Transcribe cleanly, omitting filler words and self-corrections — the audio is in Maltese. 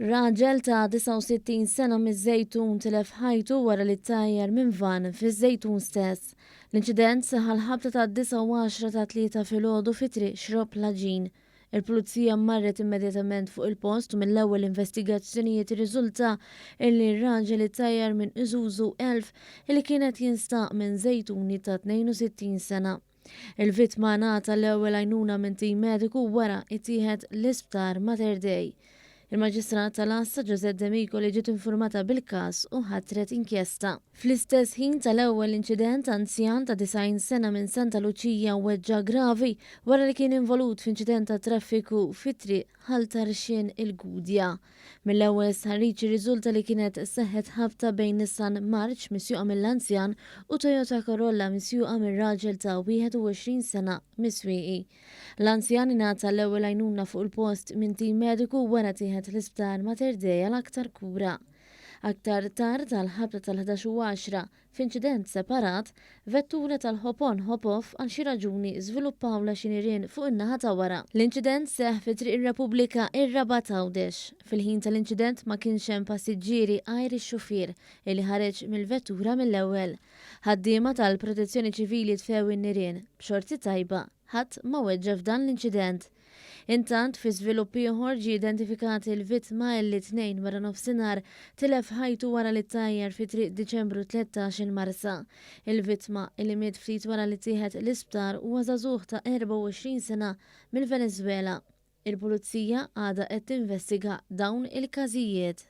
Raġel ta' 69 sena miż-Żejtun tilef ħajtu wara li ttajjer minn van fiż-Żejtun stess. L-inċident seħħ ħabta ta' 9 ta' 3 filgħodu fi triq Xropp Laġin. Il-pulizija marret immedjatament fuq il-post u mill-ewwel investigazzjonijiet irriżulta illi r-raġel ittajjer minn Isuzu 1000 li kienet jinstaq minn Żejtuni ta' 62 sena. Il-vittma ngħata l-ewwel għajnuna minn tim mediku wara ittieħed l-isptar Mater Dei. Il-Maġistrat tal-Assa Giuseppe D'Amico li ġiet informata bil-każ u ħatret inkjesta. Fl-istess ħin tal-ewwel inċident anzjan ta' 90 sena minn Santa Luċija weġġa gravi wara li kien involut f'inċident ta' traffiku fit-triq Ħaltarxien il-Gudja. Mill-ewwel sħarriġ irriżulta li kienet seħħet ħabta bejn Nissan March misjuqa mill-anzjan u Toyota Corolla misjuqa mir-raġel ta' 21 sena miswieqi. L-anzjan ingħata l-ewwel għajnuna fuq il-post minn tim mediku wara tieħed l-isptar Mater Dei għal-aktar kura. Aktar tard tal-ħabta tal-11 f'inċident separat, vettura tal-ħopon ħopof għal xi raġuni żviluppaw la xinirien fuq in-naħa ta' wara. L-inċident seħħ fi triq ir-Repubblika ir-Rabat Għawdex. Fil-ħin tal-inċident ma kienx hemm passiġġieri għajr ix-xufier li ħareġ mill-vettura mill-ewwel. Ħaddiema tal-Protezzjoni Ċivili tfew in-nirien b'xorti tajba ħadd ma weġġa f'dan l-inċident. Intant fi żvilupp ieħor ġie identifikati l-vittma li tnejn wara nofsinhar tilef ħajtu wara li ttajjer fi triq Diċembru 13 Marsa. Il-vittma li miet ftit wara li tieħed l-isptar huwa żagħżugħ ta' 24 sena mill-Venezuela. Il-Pulizija għadha qed tinvestiga dawn il-każijiet.